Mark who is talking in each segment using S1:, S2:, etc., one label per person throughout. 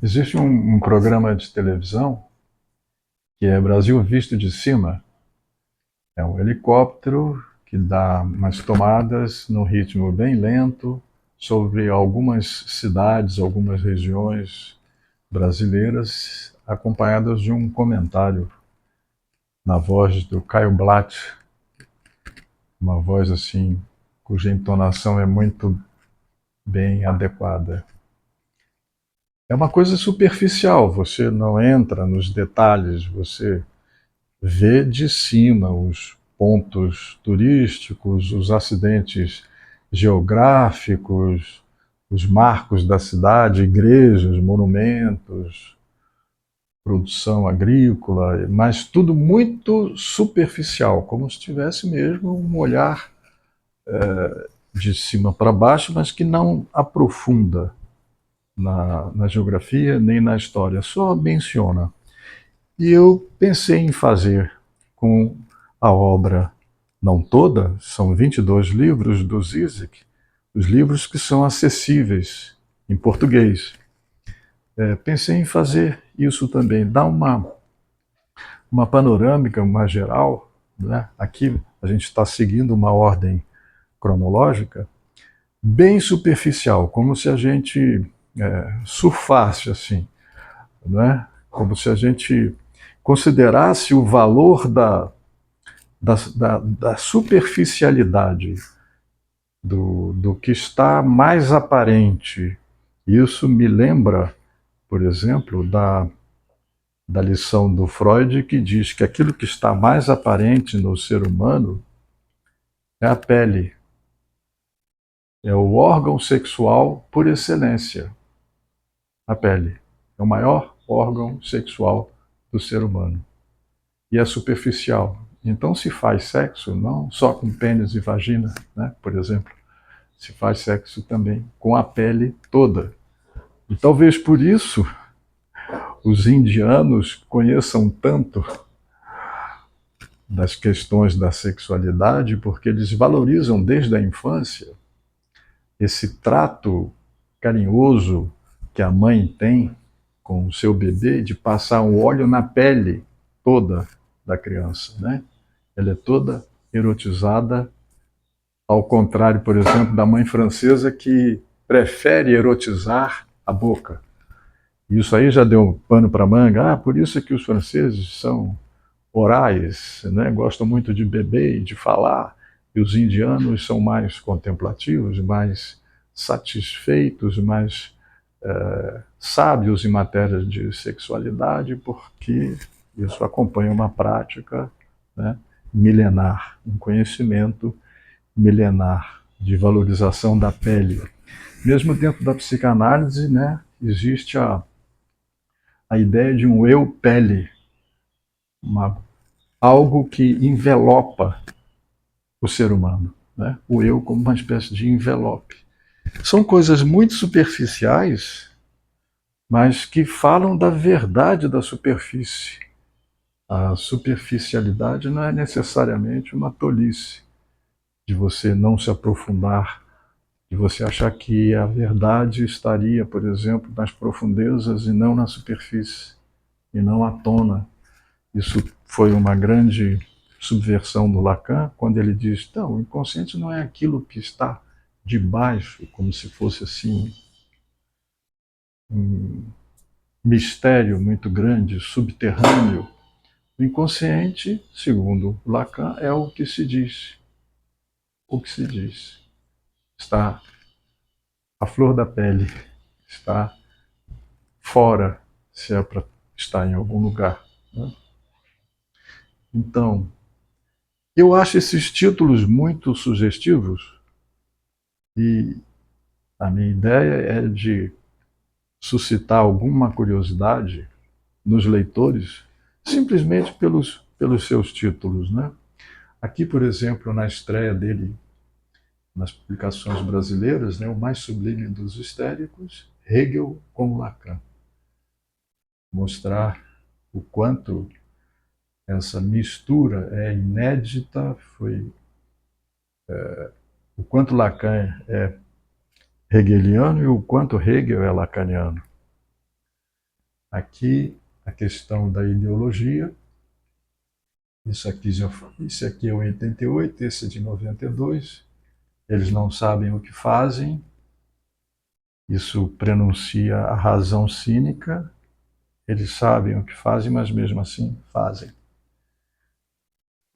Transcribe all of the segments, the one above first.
S1: Existe um programa de televisão que é Brasil Visto de Cima. É um helicóptero que dá umas tomadas num ritmo bem lento sobre algumas cidades, algumas regiões brasileiras, acompanhadas de um comentário na voz do Caio Blatt, uma voz assim cuja entonação é muito bem adequada. É uma coisa superficial, você não entra nos detalhes, você vê de cima os pontos turísticos, os acidentes geográficos, os marcos da cidade, igrejas, monumentos, produção agrícola, mas tudo muito superficial, como se tivesse mesmo um olhar de cima para baixo, mas que não aprofunda na geografia nem na história, só menciona. E eu pensei em fazer com a obra, não toda, são 22 livros do Zizek, os livros que são acessíveis em português. Pensei em fazer isso também, dar uma panorâmica, uma geral. Né? Aqui a gente está seguindo uma ordem cronológica bem superficial, como se a gente surfasse assim, né? Como se a gente considerasse o valor da superficialidade, do que está mais aparente. Isso me lembra, por exemplo, da lição do Freud, que diz que aquilo que está mais aparente no ser humano é a pele, é o órgão sexual por excelência. A pele é o maior órgão sexual do ser humano. E é superficial. Então se faz sexo não só com pênis e vagina, né, por exemplo, se faz sexo também com a pele toda. E talvez por isso os indianos conheçam tanto das questões da sexualidade, porque eles valorizam desde a infância esse trato carinhoso que a mãe tem com o seu bebê de passar um óleo na pele toda da criança, né? Ela é toda erotizada, ao contrário, por exemplo, da mãe francesa que prefere erotizar a boca. Isso aí já deu pano para manga. Ah, por isso é que os franceses são orais, né? Gostam muito de beber e de falar, e os indianos são mais contemplativos, mais satisfeitos, mais sábios em matéria de sexualidade, porque isso acompanha uma prática, né, milenar, um conhecimento milenar de valorização da pele. Mesmo dentro da psicanálise, né, existe a ideia de um eu pele, algo que envelopa o ser humano, né? O eu como uma espécie de envelope. São coisas muito superficiais, mas que falam da verdade da superfície. A superficialidade não é necessariamente uma tolice de você não se aprofundar, de você achar que a verdade estaria, por exemplo, nas profundezas e não na superfície, e não à tona. Isso foi uma grande subversão do Lacan, quando ele diz: não, o inconsciente não é aquilo que está debaixo, como se fosse assim um mistério muito grande, subterrâneo. O inconsciente, segundo Lacan, é o que se diz. O que se diz. Está à flor da pele, está fora, se é para estar em algum lugar. Né? Então, eu acho esses títulos muito sugestivos e a minha ideia é de suscitar alguma curiosidade nos leitores simplesmente pelos seus títulos. Né? Aqui, por exemplo, na estreia dele nas publicações brasileiras, né, o mais sublime dos histéricos, Hegel com Lacan. Mostrar o quanto essa mistura é inédita, o quanto Lacan é hegeliano e o quanto Hegel é lacaniano. Aqui a questão da ideologia. Isso aqui é o 88, esse é de 92. Eles não sabem o que fazem. Isso prenuncia a razão cínica. Eles sabem o que fazem, mas mesmo assim fazem.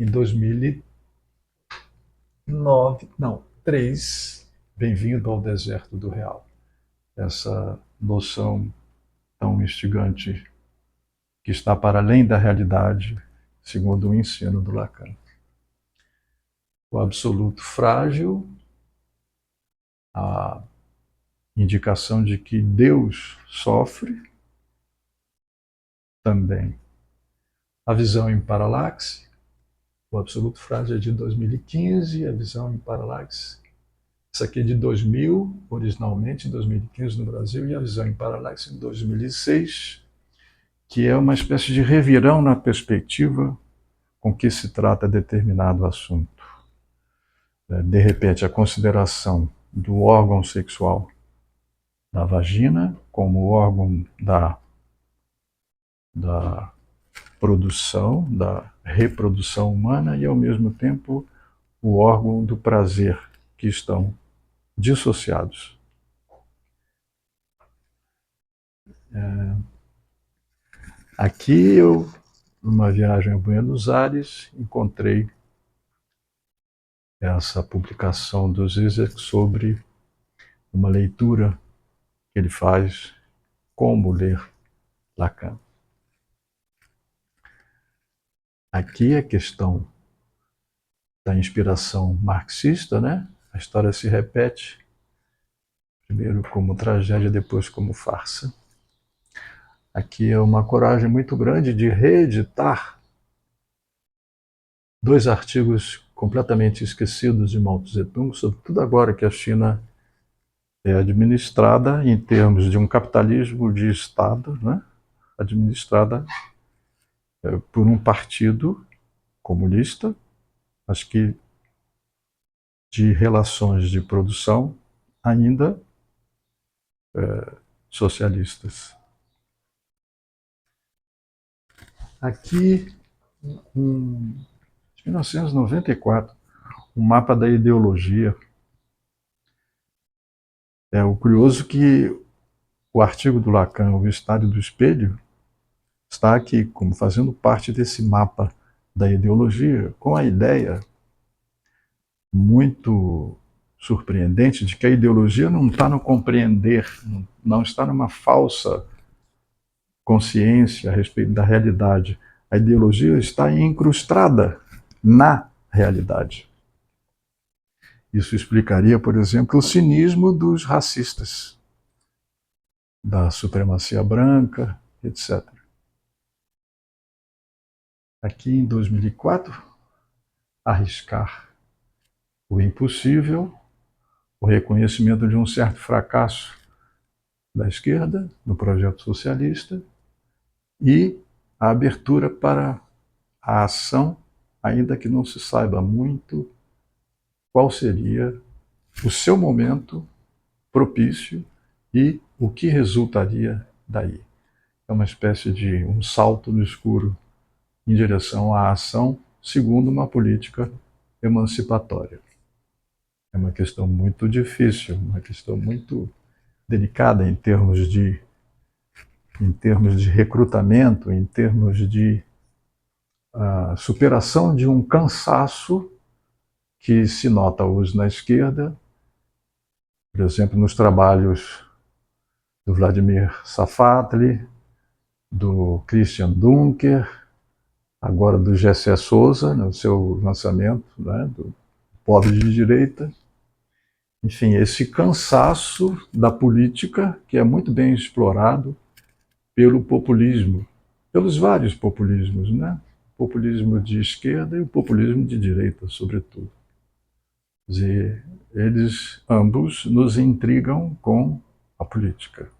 S1: Em 2009, não, 3, Bem-vindo ao Deserto do Real. Essa noção tão instigante que está para além da realidade, segundo o ensino do Lacan. O absoluto frágil, a indicação de que Deus sofre também. A visão em paralaxe, o absoluto frágil é de 2015, a visão em paralaxe, essa aqui é de 2000, originalmente em 2015 no Brasil, e a visão em paralaxe em 2006, que é uma espécie de revirão na perspectiva com que se trata determinado assunto. De repente, a consideração do órgão sexual da vagina como órgão da produção, da reprodução humana e, ao mesmo tempo, o órgão do prazer, que estão dissociados. Aqui eu, numa viagem a Buenos Aires, encontrei essa publicação do Zizek sobre uma leitura que ele faz, como ler Lacan. Aqui a questão da inspiração marxista, né? A história se repete, primeiro como tragédia, depois como farsa. Aqui é uma coragem muito grande de reeditar 2 artigos completamente esquecidos de Mao Tse-tung, sobretudo agora que a China é administrada em termos de um capitalismo de Estado, né? Administrada por um partido comunista, mas que de relações de produção ainda socialistas. Aqui, em 1994, um mapa da ideologia. É o curioso que o artigo do Lacan, O Estádio do Espelho, está aqui como fazendo parte desse mapa da ideologia, com a ideia muito surpreendente de que a ideologia não está no compreender, não está numa falsa consciência a respeito da realidade. A ideologia está incrustada na realidade. Isso explicaria, por exemplo, o cinismo dos racistas, da supremacia branca, etc. Aqui em 2004, arriscar o impossível, o reconhecimento de um certo fracasso da esquerda no projeto socialista e a abertura para a ação, ainda que não se saiba muito qual seria o seu momento propício e o que resultaria daí. É uma espécie de um salto no escuro em direção à ação segundo uma política emancipatória. É uma questão muito difícil, uma questão muito delicada em termos de recrutamento, em termos de superação de um cansaço que se nota hoje na esquerda, por exemplo, nos trabalhos do Vladimir Safatli, do Christian Dunker, agora do Gessé Souza, no seu lançamento, né, do Pobre de Direita. Enfim, esse cansaço da política, que é muito bem explorado pelo populismo, pelos vários populismos, né? O populismo de esquerda e o populismo de direita, sobretudo. Quer dizer, eles ambos nos intrigam com a política,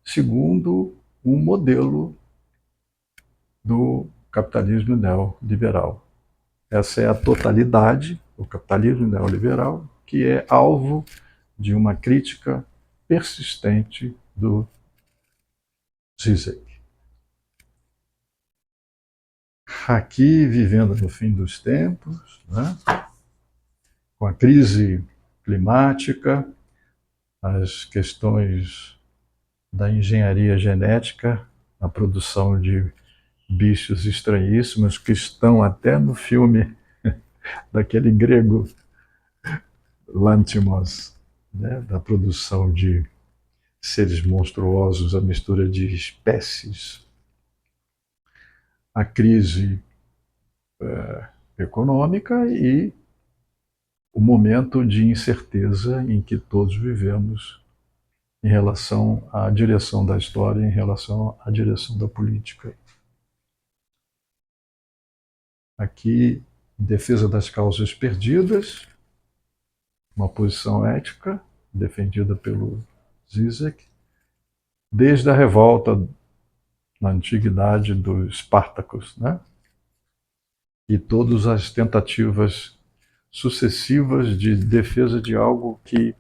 S1: segundo um modelo do capitalismo neoliberal. Essa é a totalidade, o capitalismo neoliberal, que é alvo de uma crítica persistente do Zizek. Aqui, vivendo no fim dos tempos, né, com a crise climática, as questões da engenharia genética, a produção de bichos estranhíssimos que estão até no filme daquele grego Lanthimos, né, da produção de seres monstruosos, a mistura de espécies, a crise econômica e o momento de incerteza em que todos vivemos em relação à direção da história, em relação à direção da política. Aqui, em defesa das causas perdidas, uma posição ética defendida pelo Zizek, desde a revolta na antiguidade dos Espartacos, né? E todas as tentativas sucessivas de defesa de algo que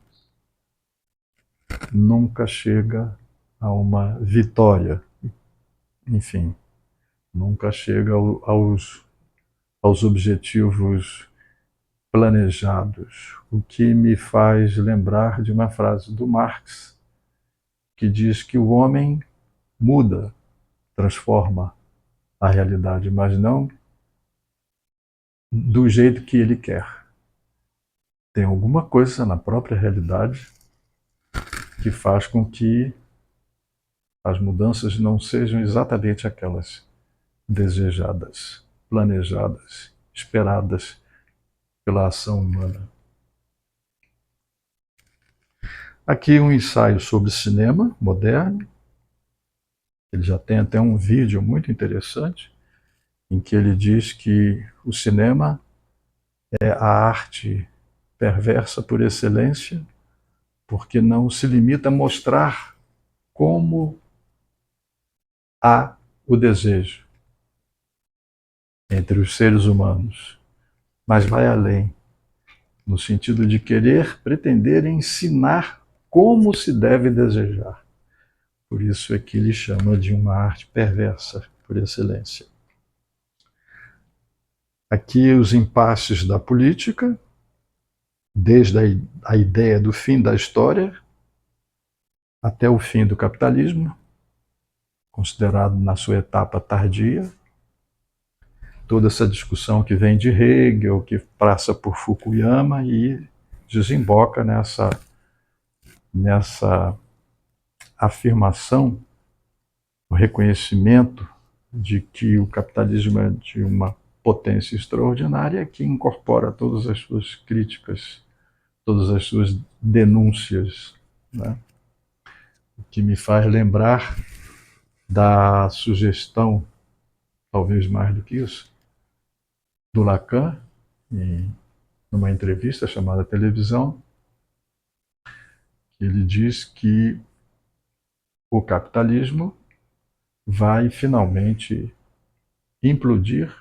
S1: nunca chega a uma vitória, enfim, nunca chega aos objetivos planejados, o que me faz lembrar de uma frase do Marx, que diz que o homem muda, transforma a realidade, mas não do jeito que ele quer. Tem alguma coisa na própria realidade que faz com que as mudanças não sejam exatamente aquelas desejadas, planejadas, esperadas pela ação humana. Aqui um ensaio sobre cinema moderno. Ele já tem até um vídeo muito interessante em que ele diz que o cinema é a arte perversa por excelência, porque não se limita a mostrar como há o desejo entre os seres humanos, mas vai além, no sentido de querer, pretender ensinar como se deve desejar. Por isso é que ele chama de uma arte perversa por excelência. Aqui os impasses da política, desde a ideia do fim da história até o fim do capitalismo, considerado na sua etapa tardia. Toda essa discussão que vem de Hegel, que passa por Fukuyama e desemboca nessa afirmação, o reconhecimento de que o capitalismo é de uma potência extraordinária que incorpora todas as suas críticas, todas as suas denúncias, né? O que me faz lembrar da sugestão, talvez mais do que isso, do Lacan, numa entrevista chamada Televisão, ele diz que o capitalismo vai finalmente implodir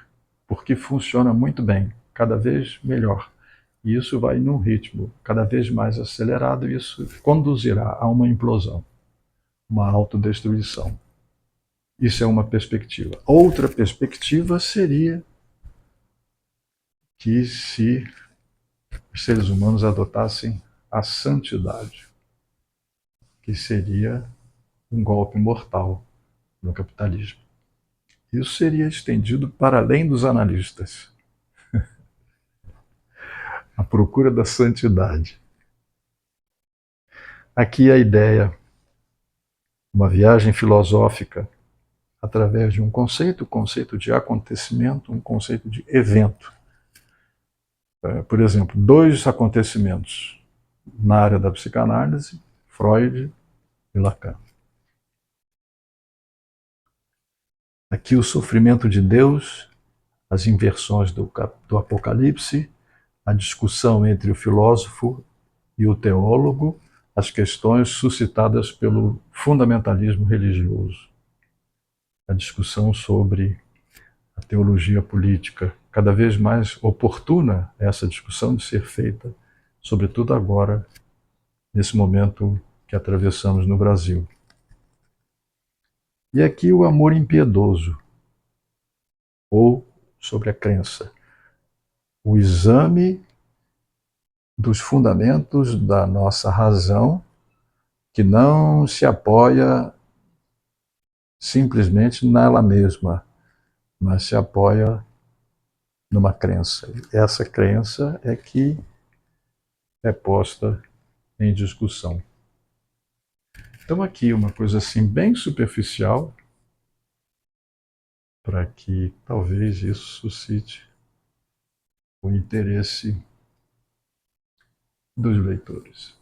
S1: porque funciona muito bem, cada vez melhor. E isso vai num ritmo cada vez mais acelerado e isso conduzirá a uma implosão, uma autodestruição. Isso é uma perspectiva. Outra perspectiva seria que se os seres humanos adotassem a santidade, que seria um golpe mortal no capitalismo. Isso seria estendido para além dos analistas. A procura da santidade. Aqui a ideia, uma viagem filosófica através de um conceito, o conceito de acontecimento, um conceito de evento. Por exemplo, dois acontecimentos na área da psicanálise, Freud e Lacan. Aqui o sofrimento de Deus, as inversões do Apocalipse, a discussão entre o filósofo e o teólogo, as questões suscitadas pelo fundamentalismo religioso, a discussão sobre a teologia política, cada vez mais oportuna essa discussão de ser feita, sobretudo agora, nesse momento que atravessamos no Brasil. E aqui o amor impiedoso, ou sobre a crença, o exame dos fundamentos da nossa razão, que não se apoia simplesmente nela mesma, mas se apoia numa crença. Essa crença é que é posta em discussão. Então, aqui uma coisa assim bem superficial, para que talvez isso suscite o interesse dos leitores.